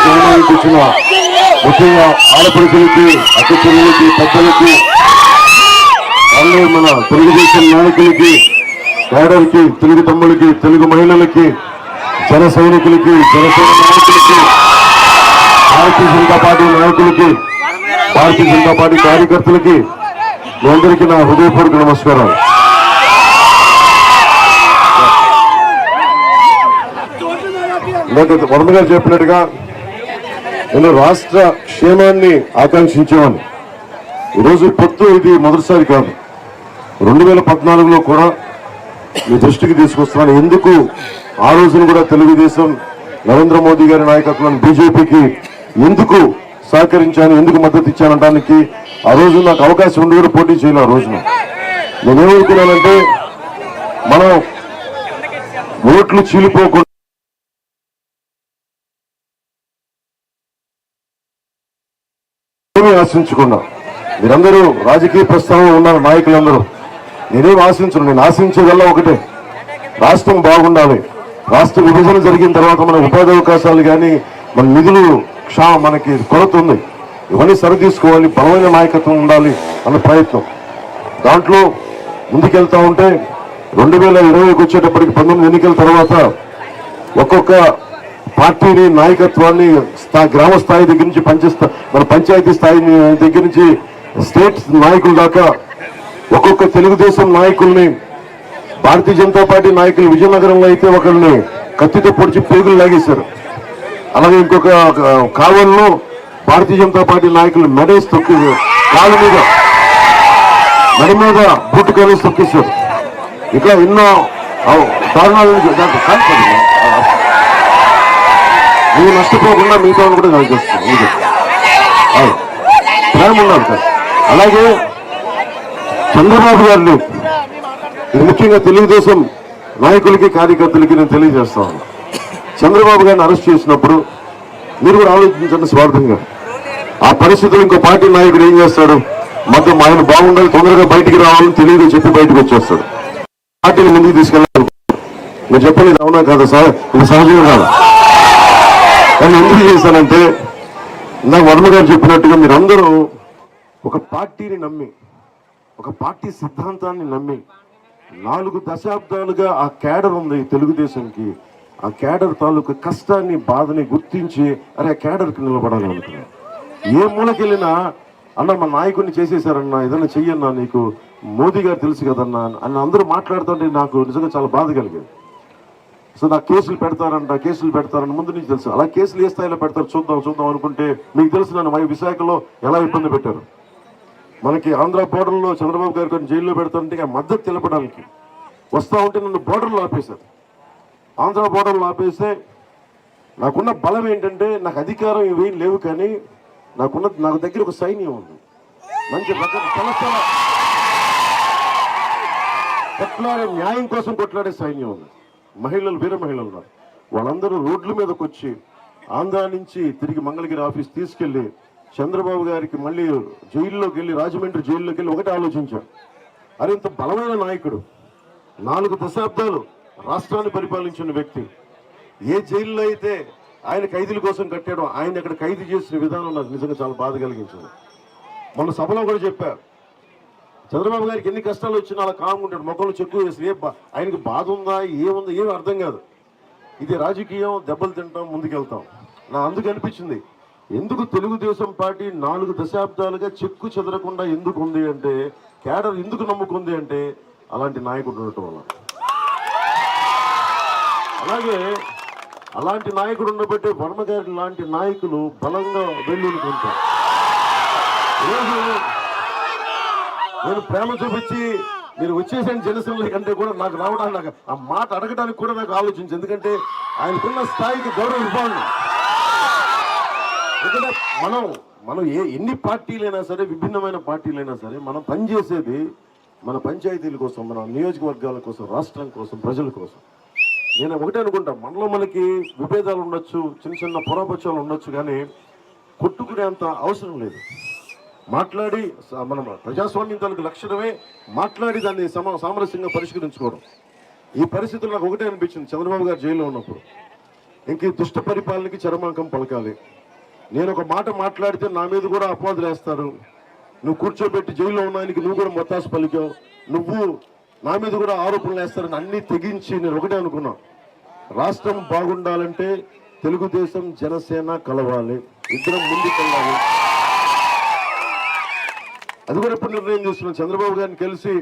జగనానికి వచ్చిన ముఖ్యంగా ఆడపడుతులకి అక్క చెల్లెలకి పెద్దలకి వాళ్ళు మన తెలుగుదేశం నాయకులకి కేడర్కి తెలుగు తమ్ములకి తెలుగు మహిళలకి జన సైనికులకి జనసేన నాయకులకి భారతీయ జనతా పార్టీ నాయకులకి భారతీయ జనతా పార్టీ కార్యకర్తలకి మీ అందరికీ నా హృదయపూర్వక నమస్కారాలు. వరద గారు చెప్పినట్టుగా నేను రాష్ట్ర క్షేమాన్ని ఆకాంక్షించేవాడిని. ఈరోజు పొత్తు ఇది మొదటిసారి కాదు, 2014లో కూడా మీ దృష్టికి తీసుకొస్తున్నాను. ఎందుకు ఆ రోజున కూడా తెలుగుదేశం నరేంద్ర మోదీ గారి నాయకత్వం బీజేపీకి ఎందుకు సహకరించాను, ఎందుకు మద్దతు ఇచ్చానడానికి ఆ రోజు నాకు అవకాశం ఉండి కూడా పోటీ చేయాలి. ఆ రోజున నేనేమనుకున్నానంటే మనం ఓట్లు చీలిపోకుండా ఆశించకుండా, మీరందరూ రాజకీయ ప్రస్తావన ఉన్నారు నాయకులందరూ, నేనేం ఆశించను. నేను ఆశించేదల్లా ఒకటే, రాష్ట్రం బాగుండాలి. రాష్ట్ర విభజన జరిగిన తర్వాత మన ఉపాధి అవకాశాలు కానీ మన నిధులు మనకి కొరత ఉంది, ఇవన్నీ సరితీసుకోవాలి, బలమైన నాయకత్వం ఉండాలి అన్న ప్రయత్నం. దాంట్లో ముందుకెళ్తా ఉంటే 2020కి వచ్చేటప్పటికి 19 ఎన్నికల తర్వాత ఒక్కొక్క పార్టీని నాయకత్వాన్ని గ్రామ స్థాయి దగ్గర నుంచి మన పంచాయతీ స్థాయి దగ్గర నుంచి స్టేట్ నాయకుల దాకా ఒక్కొక్క తెలుగుదేశం నాయకుల్ని, భారతీయ జనతా పార్టీ నాయకులు విజయనగరంలో అయితే ఒకరిని కత్తితో పొడిచి పేగులు లాగేశారు. అలాగే ఇంకొక కావల్లో భారతీయ జనతా పార్టీ నాయకులు మెడేసి తొక్కేశారు, కాళ్ళ మీద మెడ మీద బూటు కాలేసి తొక్కేశారు. ఇట్లా ఎన్నో దారుణాలు. నువ్వు నష్టపోకుండా మిగతా కూడా కలిగేస్తాను, ప్రేమ ఉండాలి సార్. అలాగే చంద్రబాబు గారిని ముఖ్యంగా తెలుగుదేశం నాయకులకి కార్యకర్తలకి నేను తెలియజేస్తా ఉన్నా, చంద్రబాబు గారిని అరెస్ట్ చేసినప్పుడు మీరు కూడా ఆలోచించండి స్వార్థంగా. ఆ పరిస్థితులు ఇంకో పార్టీ నాయకుడు ఏం చేస్తాడు, మొత్తం ఆయన బాగుండాలి, తొందరగా బయటికి రావాలని తెలియదు చెప్పి బయటకు వచ్చేస్తాడు, పార్టీని ముందుకు తీసుకెళ్ళాలి. నేను చెప్పలేదు అవునా కాదా సార్, ఇది సహజంగా కాదు. కానీ ఎందుకు చేశానంటే నాకు వర్మ గారు చెప్పినట్టుగా మీరందరూ ఒక పార్టీని నమ్మి, ఒక పార్టీ సిద్ధాంతాన్ని నమ్మి 4 దశాబ్దాలుగా ఆ క్యాడర్ ఉంది తెలుగుదేశంకి. ఆ క్యాడర్ తాలూకు కష్టాన్ని బాధని గుర్తించి అరే ఆ క్యాడర్కి నిలబడాలి అనుకున్నాను. ఏ మూలకెళ్ళినా అన్న మా నాయకుడిని చేసేసారన్నా, ఏదన్నా చెయ్యన్నా, నీకు మోదీ గారు తెలుసు కదన్నా అని అందరూ మాట్లాడుతుంటే నాకు నిజంగా చాలా బాధ కలిగేది. సో నాకు కేసులు పెడతారని ముందు నుంచి తెలుసు. అలా కేసులు ఏ స్థాయిలో పెడతారు చూద్దాం అనుకుంటే మీకు తెలుసు నన్ను విశాఖలో ఎలా ఇబ్బంది పెట్టారు. మనకి ఆంధ్ర బోర్డర్లో చంద్రబాబు గారు కొన్ని జైల్లో పెడతారంటే మద్దతు తెలపడానికి వస్తూ ఉంటే నన్ను బోర్డర్లో ఆపేశారు. ఆంధ్ర బోర్డర్లో ఆపేస్తే నాకున్న బలం ఏంటంటే నాకు అధికారం ఇవేం లేవు, కానీ నాకు దగ్గర ఒక సైన్యం ఉంది, మంచి కొట్లాడే న్యాయం కోసం కొట్లాడే సైన్యం ఉంది, మహిళలు వీర మహిళలు ఉన్నారు. వాళ్ళందరూ రోడ్ల మీదకి వచ్చి ఆంధ్ర నుంచి తిరిగి మంగళగిరి ఆఫీస్ తీసుకెళ్లి చంద్రబాబు గారికి మళ్ళీ జైల్లోకి వెళ్ళి, రాజమండ్రి జైల్లోకి వెళ్ళి ఒకటే ఆలోచించాడు, అరే ఇంత బలమైన నాయకుడు, 4 దశాబ్దాలు రాష్ట్రాన్ని పరిపాలించిన వ్యక్తి, ఏ జైల్లో అయితే ఆయన ఖైదీల కోసం కట్టాడో ఆయన అక్కడ ఖైదీ చేసిన విధానం నాకు నిజంగా చాలా బాధ కలిగించింది. మొన్న సభలో కూడా చెప్పారు, చంద్రబాబు గారికి ఎన్ని కష్టాలు వచ్చినా అలా కామ్గా ఉంటాడు, మొక్కలు చెక్కు వేసి ఆయనకి బాధ ఉందా ఏముందా ఏమి అర్థం కాదు. ఇది రాజకీయం, దెబ్బలు తింటాం, ముందుకెళ్తాం. అందుకు అనిపించింది ఎందుకు తెలుగుదేశం పార్టీ 4 దశాబ్దాలుగా చెక్కు చెదరకుండా ఎందుకు ఉంది అంటే, క్యాడర్ ఎందుకు నమ్ముకుంది అంటే అలాంటి నాయకుడు ఉండటం వల్ల. అలాగే అలాంటి నాయకుడు ఉండబట్టే వర్మ గారి లాంటి నాయకులు బలంగా వెళ్ళుకుంటారు. నేను ప్రేమ చూపించి మీరు వచ్చేసాను జనసేనల కంటే కూడా నాకు రావడానికి, ఆ మాట అడగడానికి కూడా నాకు ఆలోచించి, ఎందుకంటే ఆయనకున్న స్థాయికి గౌరవం ఇవ్వాలి. ఎందుకంటే మనం ఎన్ని పార్టీలైనా సరే, విభిన్నమైన పార్టీలైనా సరే, మనం పనిచేసేది మన పంచాయతీల కోసం, మన నియోజకవర్గాల కోసం, రాష్ట్రం కోసం, ప్రజల కోసం. నేను ఒకటే అనుకుంటా, మనకి విభేదాలు ఉండొచ్చు, చిన్న పొరపక్షాలు ఉండొచ్చు, కానీ కొట్టుకునేంత అవసరం లేదు. మాట్లాడి మనం ప్రజాస్వామ్యం తాలూకు లక్షణమే మాట్లాడి దాన్ని సామరస్యంగా పరిష్కరించుకోవడం. ఈ పరిస్థితుల్లో నాకు ఒకటే అనిపించింది, చంద్రబాబు గారు జైల్లో ఉన్నప్పుడు ఇంక ఈ దుష్ట పరిపాలనకి చరమాంకం పలకాలి. నేను ఒక మాట మాట్లాడితే నా మీద కూడా అపవాదులు వేస్తారు. నువ్వు కూర్చోబెట్టి జైల్లో ఉన్నానికి నువ్వు కూడా మొత్తాసు పలికావు, నువ్వు నా మీద కూడా ఆరోపణలు వేస్తారని అన్ని తెగించి నేను ఒకటే అనుకున్నా, రాష్ట్రం బాగుండాలంటే తెలుగుదేశం జనసేన కలవాలి, ఇద్దరం ముందుకెళ్ళాలి. అది కూడా ఎప్పుడు నిర్ణయం చేస్తున్నాను. చంద్రబాబు గారిని కలిసి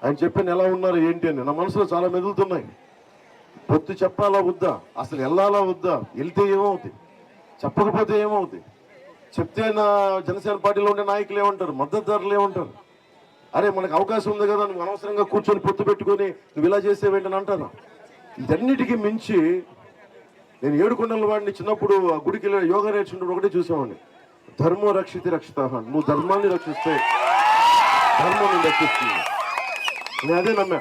ఆయన చెప్పాను ఎలా ఉన్నారు ఏంటి అని. నా మనసులో చాలా మెదులుతున్నాయి. పొత్తు చెప్పాలా వద్దా, అసలు వెళ్ళాలా వద్దా, వెళ్తే ఏమవుతుంది, చెప్పకపోతే ఏమవుతుంది, చెప్తే నా జనసేన పార్టీలో ఉండే నాయకులు ఏమంటారు, మద్దతుదారులు ఏమంటారు, అరే మనకు అవకాశం ఉంది కదా నువ్వు అనవసరంగా కూర్చొని పొత్తు పెట్టుకొని నువ్వు ఇలా చేసేవేంటని అంటారు. ఇదన్నిటికీ మించి నేను ఏడుకొండల వాడిని చిన్నప్పుడు ఆ గుడికి వెళ్ళి యోగా నేర్చుకుంటూ ఒకటే చూసామండి, ధర్మో రక్షితి రక్షిత, నువ్వు ధర్మాన్ని రక్షిస్తే ధర్మం నేను రక్షిస్తుంది. నేను అదే నమ్మా.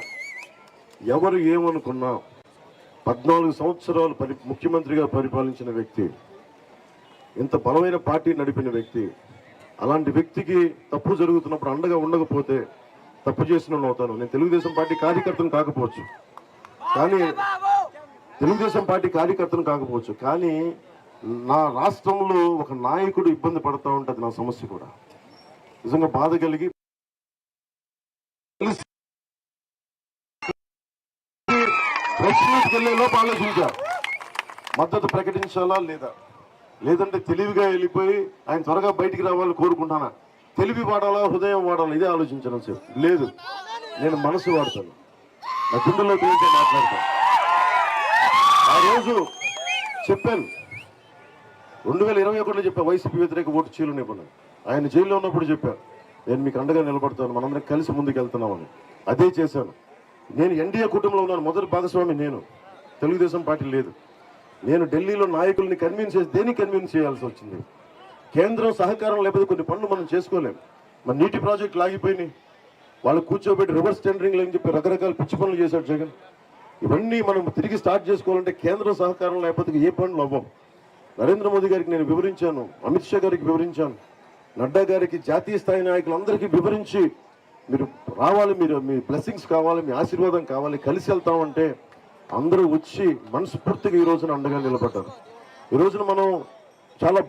ఎవరు ఏమనుకున్నా 14 సంవత్సరాలు ముఖ్యమంత్రిగా పరిపాలించిన వ్యక్తి, ఇంత బలమైన పార్టీ నడిపిన వ్యక్తి, అలాంటి వ్యక్తికి తప్పు జరుగుతున్నప్పుడు అండగా ఉండకపోతే తప్పు చేసిన అవుతాను. నేను తెలుగుదేశం పార్టీ కార్యకర్తను కాకపోవచ్చు, కానీ నా రాష్ట్రంలో ఒక నాయకుడు ఇబ్బంది పడతా ఉంటుంది, నా సమస్య కూడా నిజంగా బాధ కలిగి ప్రశ్నకి వెళ్ళేలోపు ఆలోచించారు మద్దతు ప్రకటించాలా లేదా, లేదంటే తెలివిగా వెళ్ళిపోయి ఆయన త్వరగా బయటికి రావాలని కోరుకుంటానా, తెలివి వాడాలా హృదయం వాడాలా, ఇదే ఆలోచించడం సేపు లేదు. నేను మనసు వాడతాను, నా గుండెలో గురించి మాట్లాడతాను. ఆ రోజు చెప్పాను 2021లో చెప్పా వైసీపీ వ్యతిరేక ఓటు చీలు నిబంధన. ఆయన జైల్లో ఉన్నప్పుడు చెప్పాను నేను మీకు అండగా నిలబడతాను, మనందరం కలిసి ముందుకు వెళ్తున్నామని. అదే చేశాను. నేను ఎన్డీఏ కుటుంబంలో ఉన్నాను, మొదటి భాగస్వామి నేను, తెలుగుదేశం పార్టీ లేదు. నేను ఢిల్లీలో నాయకుల్ని కన్విన్స్ చేసి దేనికి కన్విన్స్ చేయాల్సి వచ్చింది, కేంద్రం సహకారం లేకపోతే కొన్ని పనులు మనం చేసుకోలేం. మన నీటి ప్రాజెక్టులు ఆగిపోయినాయి, వాళ్ళు కూర్చోబెట్టి రివర్స్ టెండరింగ్ అని చెప్పి రకరకాల పిచ్చి పనులు చేశాడు జగన్. ఇవన్నీ మనం తిరిగి స్టార్ట్ చేసుకోవాలంటే కేంద్ర సహకారం లేకపోతే ఏ పనులు అవ్వం. నరేంద్ర మోదీ గారికి నేను వివరించాను, అమిత్ షా గారికి వివరించాను, నడ్డా గారికి, జాతీయ స్థాయి నాయకులందరికీ వివరించి మీరు రావాలి, మీరు మీ బ్లెస్సింగ్స్ కావాలి, మీ ఆశీర్వాదం కావాలి, కలిసి వెళ్తామంటే అందరూ వచ్చి మనస్ఫూర్తిగా ఈ రోజున అండగా నిలబడ్డారు. ఈ రోజున మనం చాలా